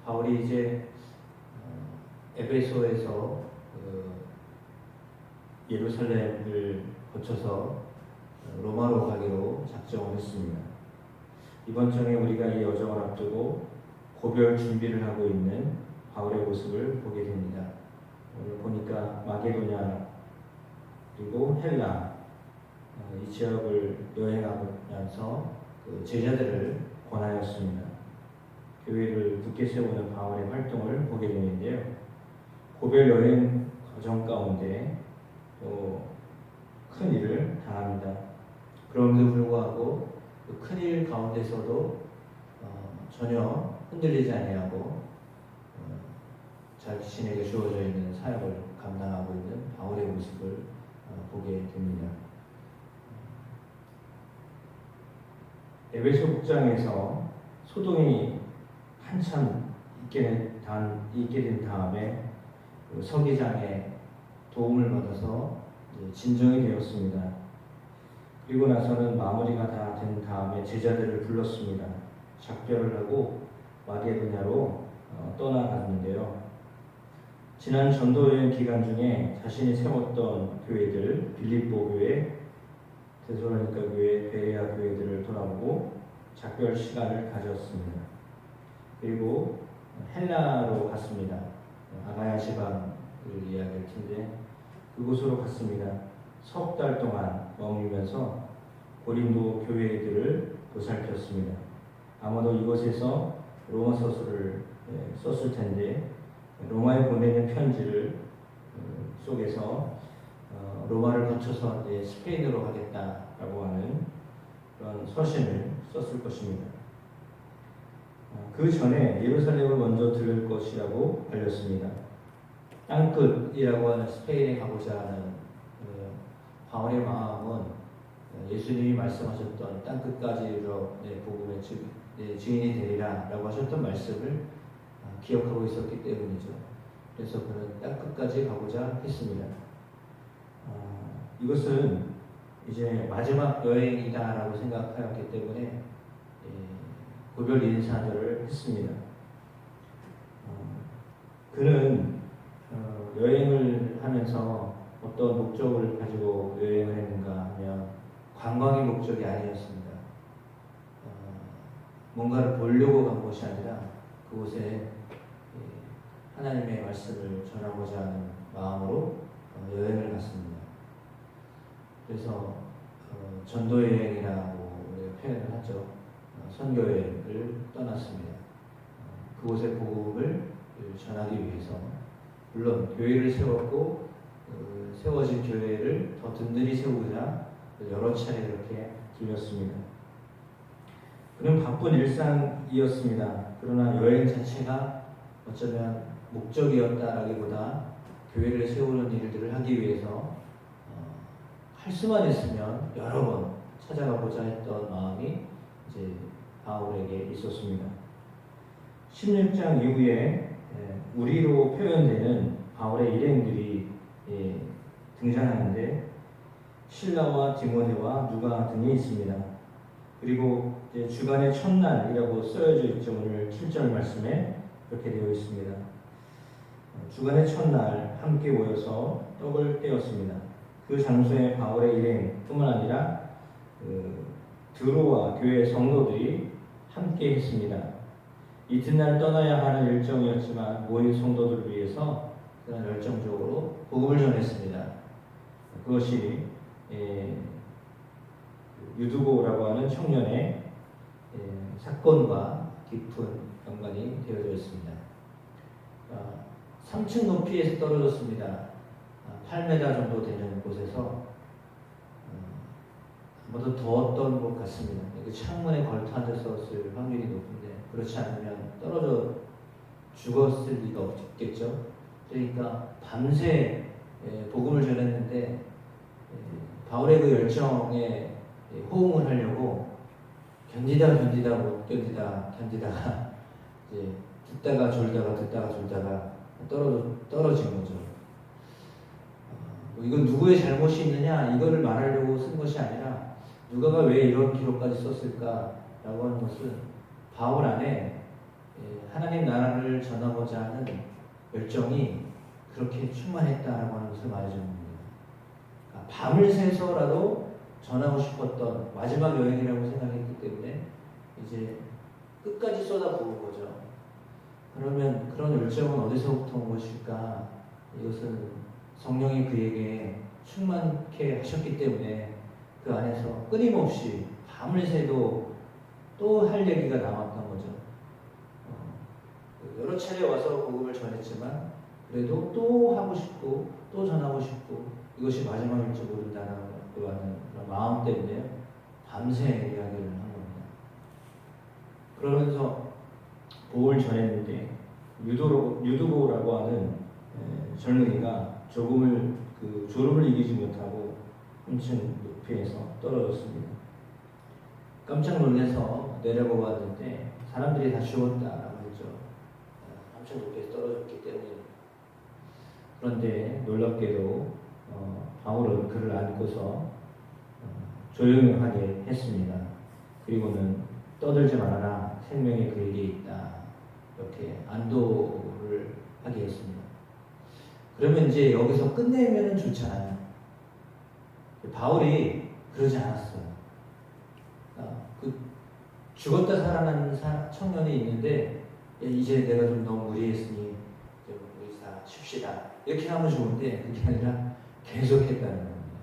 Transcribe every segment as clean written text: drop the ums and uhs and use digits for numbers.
바울이 이제 에베소에서 예루살렘을 거쳐서 로마로 가기로 작정을 했습니다. 이번 정에 우리가 이 여정을 앞두고 고별 준비를 하고 있는 바울의 모습을 보게 됩니다. 오늘 보니까 마게도냐 그리고 헬라 이 지역을 여행하면서 그 제자들을 권하였습니다. 교회를 굳게 세우는 바울의 활동을 보게 되는데요. 고별 여행 과정 가운데 또 큰 일을 당합니다. 그럼에도 불구하고 그 큰 일 가운데서도 전혀 흔들리지 아니하고 자신에게 주어져 있는 사역을 감당하고 있는 바울의 모습을 보게 됩니다. 에베소 국장에서 소동이 한참 있게 된 다음에 서기장의 도움을 받아서 진정이 되었습니다. 그리고 나서는 마무리가 다 된 다음에 제자들을 불렀습니다. 작별을 하고 마게도냐로 떠나갔는데요. 지난 전도 여행 기간 중에 자신이 세웠던 교회들, 빌립보 교회, 데살로니가 교회, 베레아 교회들을 돌아보고 작별 시간을 가졌습니다. 그리고 헬라로 갔습니다. 아가야 지방을 이야기할 텐데 그곳으로 갔습니다. 석 달 동안 머물면서 고린도 교회들을 보살폈습니다. 아마도 이곳에서 로마 서술을 썼을 텐데 로마에 보내는 편지를 속에서 로마를 거쳐서 스페인으로 가겠다라고 하는 그런 서신을 썼을 것입니다. 그 전에 예루살렘을 먼저 들을 것이라고 알렸습니다. 땅끝이라고 하는 스페인에 가고자 하는 바울의 마음은 예수님이 말씀하셨던 땅끝까지로 복음의 증인이 되리라 라고 하셨던 말씀을 기억하고 있었기 때문이죠. 그래서 그는 땅끝까지 가고자 했습니다. 이것은 이제 마지막 여행이다 라고 생각하였기 때문에 고별 인사들을 했습니다. 그는 여행을 하면서 어떤 목적을 가지고 여행을 했는가 하면 관광의 목적이 아니었습니다. 뭔가를 보려고 간 것이 아니라 그곳에 하나님의 말씀을 전하고자 하는 마음으로 여행을 갔습니다. 그래서 전도 여행이라고 표현을 하죠. 선교 여행을 떠났습니다. 그곳의 복음을 전하기 위해서 물론 교회를 세웠고 세워진 교회를 더 든든히 세우고자 여러 차례 그렇게 들렸습니다. 그는 바쁜 일상이었습니다. 그러나 여행 자체가 어쩌면 목적이었다라기보다 교회를 세우는 일들을 하기 위해서 할 수만 있으면 여러 번 찾아가고자 했던 마음이 이제 바울에게 있었습니다. 16장 이후에 우리로 표현되는 바울의 일행들이 등장하는데 실라와 디모데와 누가 등이 있습니다. 그리고 이제 주간의 첫날이라고 쓰여져 있죠. 오늘 7절 말씀에 그렇게 되어 있습니다. 주간의 첫날 함께 모여서 떡을 떼었습니다. 그 장소에 바울의 일행뿐만 아니라 드로아 교회 성도들이 함께 했습니다. 이튿날 떠나야 하는 일정이었지만 모인 성도들을 위해서 그런 열정적으로 복음을 전했습니다. 그것이 유두고라고 하는 청년의 사건과 깊은 연관이 되어져 있습니다. 3층 높이에서 떨어졌습니다. 8m 정도 되는 곳에서 아마도 더웠던 것 같습니다. 창문에 걸터 앉았을 확률이 높은데 그렇지 않으면 떨어져 죽었을 리가 없겠죠. 그러니까 밤새 복음을 전했는데 바울의 그 열정에 호응을 하려고 견디다가 이제 듣다가 졸다가 떨어진 거죠. 이건 누구의 잘못이 있느냐 이거를 말하려고 쓴 것이 아니라 누가가 왜 이런 기록까지 썼을까라고 하는 것은 바울 안에 하나님 나라를 전하고자 하는 열정이 그렇게 충만했다라고 하는 것을 말해줍니다. 그러니까 밤을 새서라도 전하고 싶었던 마지막 여행이라고 생각했기 때문에 이제 끝까지 쏟아부은 거죠. 그러면 그런 열정은 어디서부터 온 것일까? 이것은 성령이 그에게 충만케 하셨기 때문에 그 안에서 끊임없이 밤을 새도 또 할 얘기가 남았던 거죠. 여러 차례 와서 복음을 전했지만 그래도 또 하고 싶고 또 전하고 싶고 이것이 마지막일지 모른다는 그런 마음 때문에 밤새 이야기를 한 겁니다. 그러면서 복음을 전했는데 유두보라고 하는 젊은이가 졸음을 이기지 못하고 한층 높이에서 떨어졌습니다. 깜짝 놀라서 내려보았는데 사람들이 다 죽었다라고 했죠. 한층 높이에서 떨어졌기 때문입니다. 그런데 놀랍게도 바울은 그를 안고서 조용하게 했습니다. 그리고는 떠들지 말아라, 생명이 그에게 있다. 이렇게 안도를 하게 했습니다. 그러면 이제 여기서 끝내면 좋잖아요. 바울이 그러지 않았어요. 죽었다 살아난 청년이 있는데 이제 내가 좀 너무 무리했으니 우리 다 쉽시다 이렇게 하면 좋은데 그게 아니라 계속했다는 겁니다.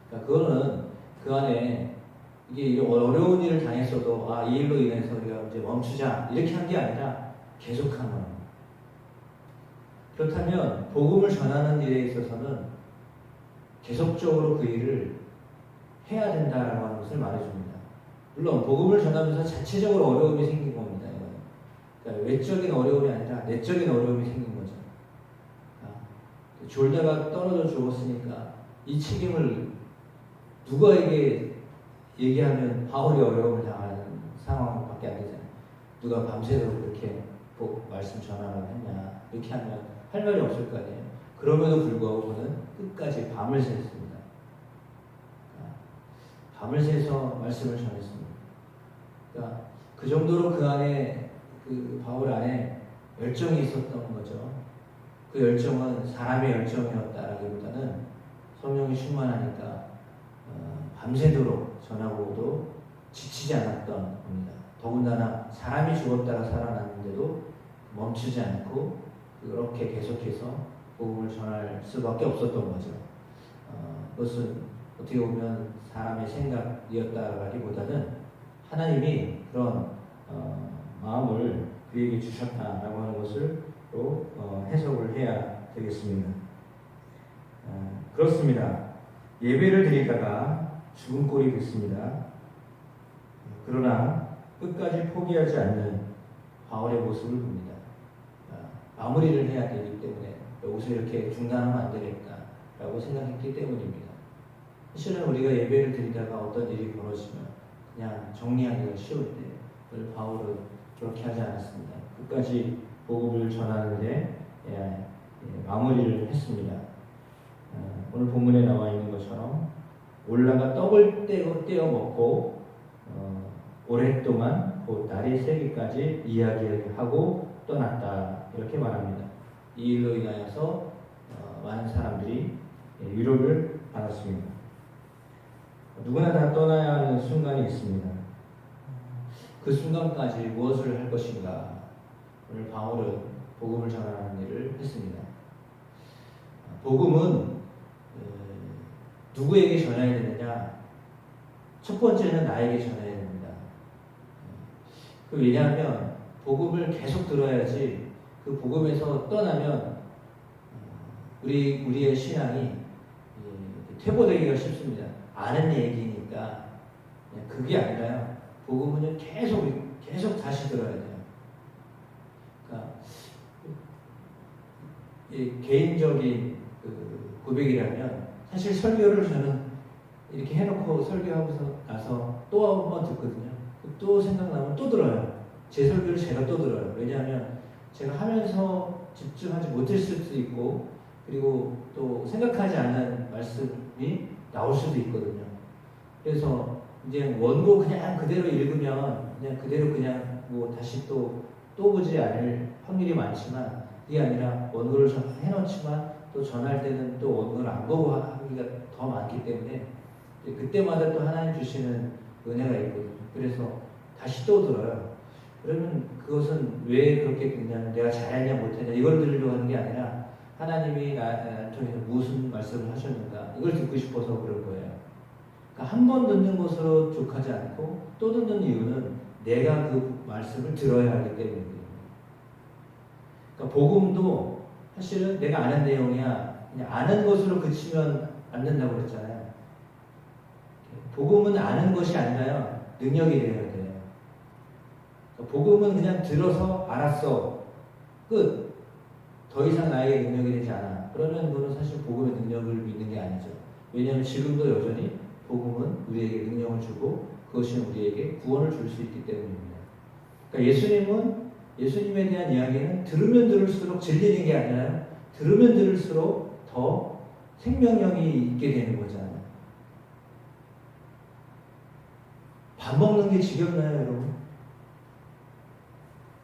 그러니까 그거는 그 안에 이게 어려운 일을 당했어도 이 일로 인해서 우리가 이제 멈추자 이렇게 한 게 아니라 계속한 겁니다. 그렇다면 복음을 전하는 일에 있어서는 계속적으로 그 일을 해야 된다라고 하는 것을 말해줍니다. 물론 복음을 전하면서 자체적으로 어려움이 생긴 겁니다. 그러니까 외적인 어려움이 아니라 내적인 어려움이 생긴 거죠. 졸다가 떨어져 죽었으니까 이 책임을 누구에게 얘기하면 바울이 어려움을 당하는 상황밖에 안 되잖아요. 누가 밤새도록 그렇게 말씀 전하라고 했냐 이렇게 하면 할 말이 없을 거 아니에요. 그럼에도 불구하고 그는 끝까지 밤을 샜습니다. 밤을 새서 말씀을 전했습니다. 그러니까 그 정도로 그 안에 그 바울 안에 열정이 있었던 거죠. 그 열정은 사람의 열정이었다라기보다는 성령이 충만하니까 밤새도록 전하고도 지치지 않았던 겁니다. 더군다나 사람이 죽었다가 살아났는데도 멈추지 않고 그렇게 계속해서 복음을 전할 수밖에 없었던 거죠. 그것은 어떻게 보면 사람의 생각이었다라기보다는 하나님이 그런 마음을 그에게 주셨다라고 하는 것을 또 해석을 해야 되겠습니다. 그렇습니다. 예배를 드리다가 죽은 꼴이 됐습니다. 그러나 끝까지 포기하지 않는 바울의 모습을 봅니다. 마무리를 해야 되기 때문에 여기서 이렇게 중단하면 안 되겠다라고 생각했기 때문입니다. 사실은 우리가 예배를 드리다가 어떤 일이 벌어지면 그냥 정리하기가 쉬울 때 오늘 바울은 그렇게 하지 않았습니다. 끝까지 복음을 전하는데 마무리를 했습니다. 오늘 본문에 나와 있는 것처럼 올라가 떡을 떼어 먹고 오랫동안 곧 날이 새기까지 이야기하고 떠났다 이렇게 말합니다. 이 일로 인하여서 많은 사람들이 위로를 받았습니다. 누구나 다 떠나야 하는 순간이 있습니다. 그 순간까지 무엇을 할 것인가? 오늘 바울은 복음을 전하는 일을 했습니다. 복음은 누구에게 전해야 되느냐? 첫 번째는 나에게 전해야 됩니다. 왜냐하면 복음을 계속 들어야지 그 복음에서 떠나면 우리의 신앙이 퇴보되기가 쉽습니다. 아는 얘기니까 그게 아니라요. 복음은 계속 다시 들어야 돼요. 그러니까 개인적인 고백이라면 사실 설교를 저는 이렇게 해놓고 설교하고서 나서 또 한 번 듣거든요. 또 생각나면 또 들어요. 제 설교를 제가 또 들어요. 왜냐하면 제가 하면서 집중하지 못했을 수도 있고 그리고 또 생각하지 않는 말씀이 나올 수도 있거든요. 그래서 이제 원고 그냥 그대로 읽으면 그냥 그대로 그냥 뭐 다시 또 또 보지 않을 확률이 많지만 그게 아니라 원고를 해놓지만 또 전할 때는 또 원고를 안 보고 하기가 더 많기 때문에 그때마다 또 하나님 주시는 은혜가 있거든요. 그래서 다시 또 들어요. 그러면 그것은 왜 그렇게 듣냐면 내가 잘했냐 못했냐 이걸 들으려고 하는 게 아니라 하나님이 나를 통해서 무슨 말씀을 하셨는가 이걸 듣고 싶어서 그런 거예요. 그러니까 한 번 듣는 것으로 족하지 않고 또 듣는 이유는 내가 그 말씀을 들어야 하기 때문이에요. 그러니까 복음도 사실은 내가 아는 내용이야 그냥 아는 것으로 그치면 안 된다고 그랬잖아요. 복음은 아는 것이 아니라요 능력이 되어야 돼요. 그러니까 복음은 그냥 들어서 알았어 끝. 더 이상 나에게 능력이 되지 않아. 그러면 그거는 사실 복음의 능력을 믿는 게 아니죠. 왜냐하면 지금도 여전히 복음은 우리에게 능력을 주고 그것이 우리에게 구원을 줄 수 있기 때문입니다. 그러니까 예수님에 대한 이야기는 들으면 들을수록 질리는 게 아니라 들으면 들을수록 더 생명력이 있게 되는 거잖아요. 밥 먹는 게 지겹나요, 여러분?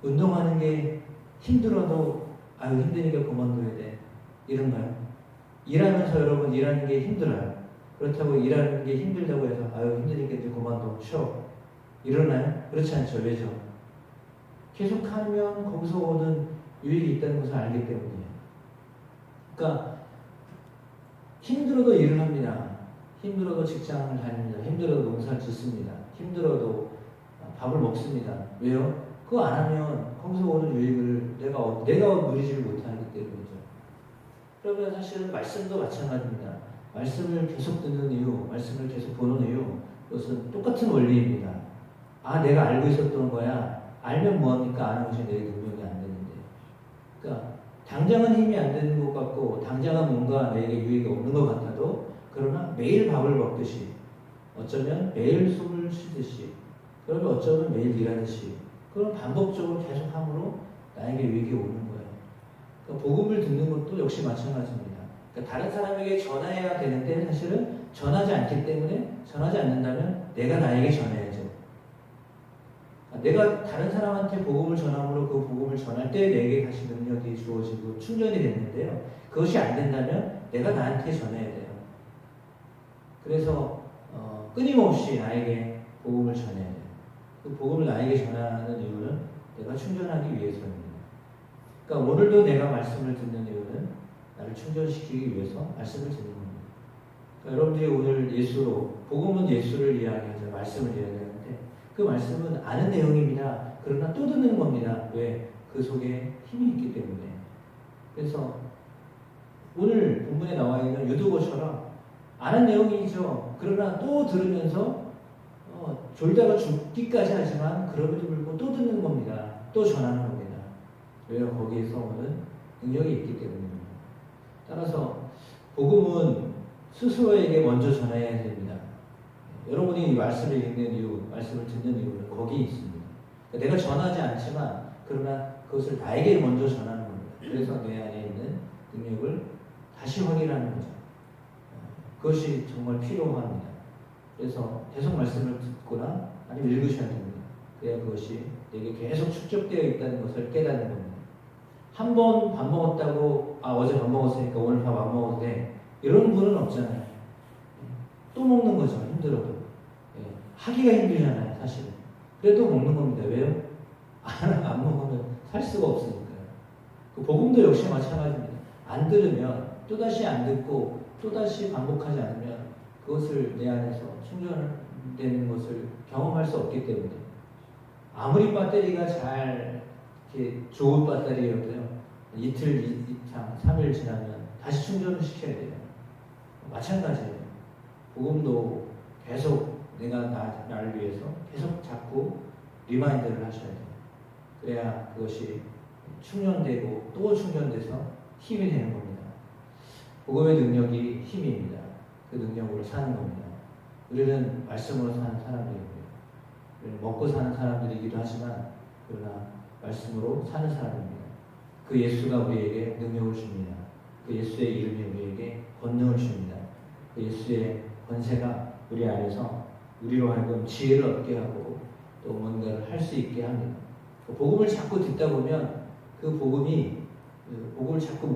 운동하는 게 힘들어도 아유 힘드니까 그만둬야 돼. 이런가요? 일하면서 여러분 일하는 게 힘들어요. 그렇다고 일하는 게 힘들다고 해서 아유 힘드니까 이제 그만둬 쉬어. 이러나요? 그렇지 않죠. 왜죠? 계속하면 거기서 오는 유익이 있다는 것을 알기 때문이에요. 그러니까 힘들어도 일을 합니다. 힘들어도 직장을 다닙니다. 힘들어도 농사를 짓습니다. 힘들어도 밥을 먹습니다. 왜요? 그거 안 하면 거기서 오는 유익을 내가 누리지를 못하기 때문이죠. 그러면 사실은 말씀도 마찬가지입니다. 말씀을 계속 듣는 이유, 말씀을 계속 보는 이유, 그것은 똑같은 원리입니다. 아, 내가 알고 있었던 거야. 알면 뭐합니까? 아는 것이 내 능력이 안 되는데. 그러니까 당장은 힘이 안 되는 것 같고 당장은 뭔가 내게 유익이 없는 것 같아도 그러나 매일 밥을 먹듯이 어쩌면 매일 숨을 쉬듯이 그러면 어쩌면 매일 일하듯이 그런 반복적으로 계속 함으로 나에게 유익이 오는 거예요. 그러니까 복음을 듣는 것도 역시 마찬가지입니다. 그러니까 다른 사람에게 전해야 되는데 사실은 전하지 않기 때문에 전하지 않는다면 내가 나에게 전해야죠. 내가 다른 사람한테 복음을 전함으로 그 복음을 전할 때 내게 다시 능력이 주어지고 충전이 됐는데요. 그것이 안 된다면 내가 나한테 전해야 돼요. 그래서 끊임없이 나에게 복음을 전해야 돼요. 그 복음을 나에게 전하는 이유는 내가 충전하기 위해서입니다. 그러니까 오늘도 내가 말씀을 듣는 이유는 나를 충전시키기 위해서 말씀을 듣는 겁니다. 그러니까 여러분들이 오늘 예수로, 복음은 예수를 이야기하죠. 말씀을 이야기하는데 그 말씀은 아는 내용입니다. 그러나 또 듣는 겁니다. 왜? 그 속에 힘이 있기 때문에. 그래서 오늘 본문에 나와 있는 유두보처럼 아는 내용이죠. 그러나 또 들으면서 졸다가 죽기까지 하지만 그럼에도 불구하고 또 듣는 겁니다. 또 전하는 겁니다. 왜요? 거기에서 오는 능력이 있기 때문입니다. 따라서 복음은 스스로에게 먼저 전해야 됩니다. 여러분이 이 말씀을 읽는 이유, 말씀을 듣는 이유는 거기에 있습니다. 내가 전하지 않지만 그러나 그것을 나에게 먼저 전하는 겁니다. 그래서 내 안에 있는 능력을 다시 확인하는 거죠. 그것이 정말 필요합니다. 그래서 계속 말씀을 듣거나 아니면 읽으셔야 됩니다. 그래야 그것이 내게 계속 축적되어 있다는 것을 깨닫는 겁니다. 한 번 밥 먹었다고 어제 밥 먹었으니까 오늘 밥 안 먹어도 돼. 이런 분은 없잖아요. 또 먹는 거죠. 힘들어도. 하기가 힘들잖아요. 사실은. 그래도 먹는 겁니다. 왜요? 안 먹으면 살 수가 없으니까요. 그 복음도 역시 마찬가지입니다. 안 들으면 또다시 안 듣고 또다시 반복하지 않으면 그것을 내 안에서 충전되는 것을 경험할 수 없기 때문에 아무리 배터리가 잘 이렇게 좋은 배터리여도요 이틀, 2차, 3일 지나면 다시 충전을 시켜야 돼요. 마찬가지예요. 복음도 계속 내가 나를 위해서 계속 자꾸 리마인드를 하셔야 돼요. 그래야 그것이 충전되고 또 충전돼서 힘이 되는 겁니다. 복음의 능력이 힘입니다. 그 능력으로 사는 겁니다. 우리는 말씀으로 사는 사람들이고요. 우리는 먹고 사는 사람들이기도 하지만 그러나 말씀으로 사는 사람입니다. 그 예수가 우리에게 능력을 줍니다. 그 예수의 이름이 우리에게 권능을 줍니다. 그 예수의 권세가 우리 안에서 우리로 하여금 지혜를 얻게 하고 또 뭔가를 할 수 있게 합니다. 복음을 자꾸 듣다 보면 그 복음을 자꾸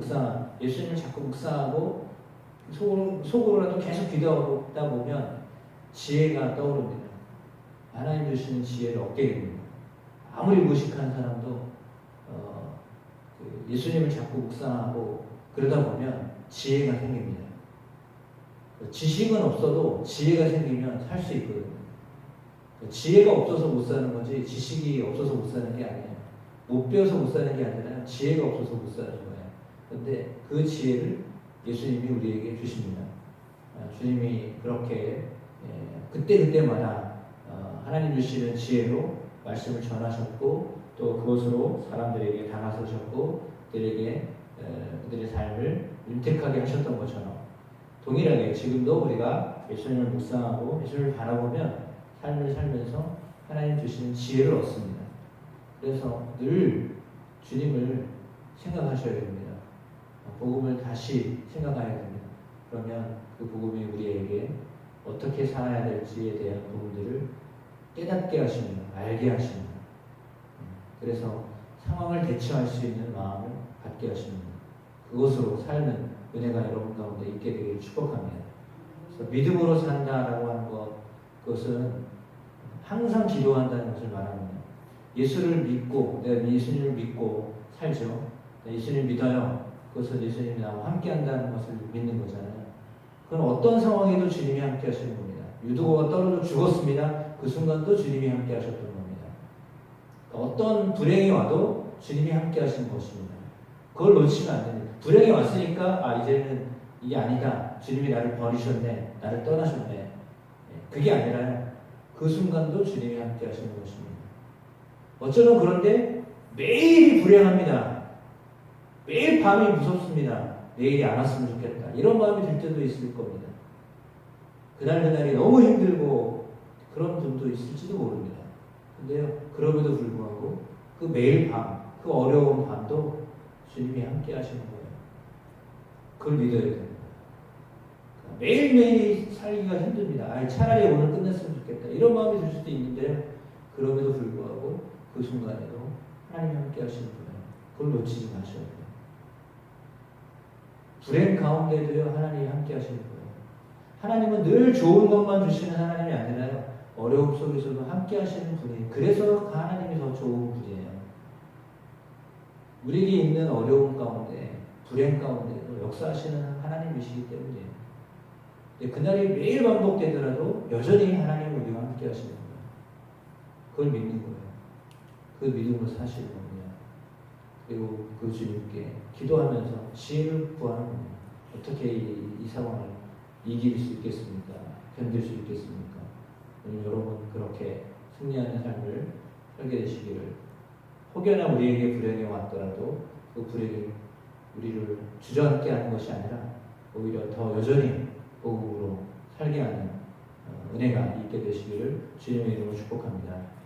예수님을 자꾸 묵상하고 속으로라도 계속 기도하다 보면 지혜가 떠오릅니다. 하나님 주시는 지혜를 얻게 됩니다. 아무리 무식한 사람도 예수님을 자꾸 묵상하고 그러다 보면 지혜가 생깁니다. 지식은 없어도 지혜가 생기면 살 수 있거든요. 지혜가 없어서 못 사는 거지 지식이 없어서 못 사는 게 아니에요. 못 배워서 못 사는 게 아니라 지혜가 없어서 못 사는 거예요. 그런데 그 지혜를 예수님이 우리에게 주십니다. 주님이 그렇게 그때그때마다 하나님 주시는 지혜로 말씀을 전하셨고 또 그것으로 사람들에게 다가서셨고 그들의 삶을 윤택하게 하셨던 것처럼 동일하게 지금도 우리가 예수님을 묵상하고 예수님을 바라보면 삶을 살면서 하나님 주시는 지혜를 얻습니다. 그래서 늘 주님을 생각하셔야 됩니다. 복음을 다시 생각해야 됩니다. 그러면 그 복음이 우리에게 어떻게 살아야 될지에 대한 부분들을 깨닫게 하십니다. 알게 하십니다. 그래서 상황을 대처할 수 있는 마음을 갖게 하십니다. 그것으로 삶은 은혜가 여러분 가운데 있게 되기를 축복합니다. 그래서 믿음으로 산다라고 하는 그것은 항상 기도한다는 것을 말합니다. 예수를 믿고 내가 예수님을 믿고 살죠. 예수님 믿어요. 그것은 예수님이 나와 함께 한다는 것을 믿는 거잖아요. 그건 어떤 상황에도 주님이 함께 하시는 겁니다. 유두고가 떨어져 죽었습니다. 그 순간도 주님이 함께 하셨던 겁니다. 어떤 불행이 와도 주님이 함께 하시는 것입니다. 그걸 놓치면 안 됩니다. 불행이 왔으니까 이제는 이게 아니다. 주님이 나를 버리셨네. 나를 떠나셨네. 그게 아니라요. 그 순간도 주님이 함께 하시는 것입니다. 어쩌면 그런데 매일이 불행합니다. 매일 밤이 무섭습니다. 내일이 안 왔으면 좋겠다. 이런 마음이 들 때도 있을 겁니다. 그날이 너무 힘들고 그런 분도 있을지도 모릅니다. 근데요, 그럼에도 불구하고 그 매일 밤, 그 어려운 밤도 주님이 함께 하시는 거예요. 그걸 믿어야 됩니다. 매일매일 살기가 힘듭니다. 차라리 오늘 끝냈으면 좋겠다. 이런 마음이 들 수도 있는데요. 그럼에도 불구하고 그 순간에도 하나님이 함께 하시는 거예요. 그걸 놓치지 마셔야 돼요. 불행 가운데도요, 하나님이 함께 하시는 거예요. 하나님은 늘 좋은 것만 주시는 하나님이 아니라요, 어려움 속에서도 함께 하시는 분이에요. 그래서 하나님이 더 좋은 분이에요. 우리에게 있는 어려움 가운데, 불행 가운데도 역사하시는 하나님이시기 때문이에요. 그날이 매일 반복되더라도 여전히 하나님은 우리와 함께 하시는 거예요. 그걸 믿는 거예요. 그 믿음으로 사시는 겁니다. 그리고 그 주님께 기도하면서 지혜를 구하는 겁니다. 어떻게 이 상황을 이길 수 있겠습니까? 견딜 수 있겠습니까? 오늘 여러분 그렇게 승리하는 삶을 살게 되시기를, 혹여나 우리에게 불행이 왔더라도 그 불행이 우리를 주저앉게 하는 것이 아니라 오히려 더 여전히 복음으로 살게 하는 은혜가 있게 되시기를 주님의 이름으로 축복합니다.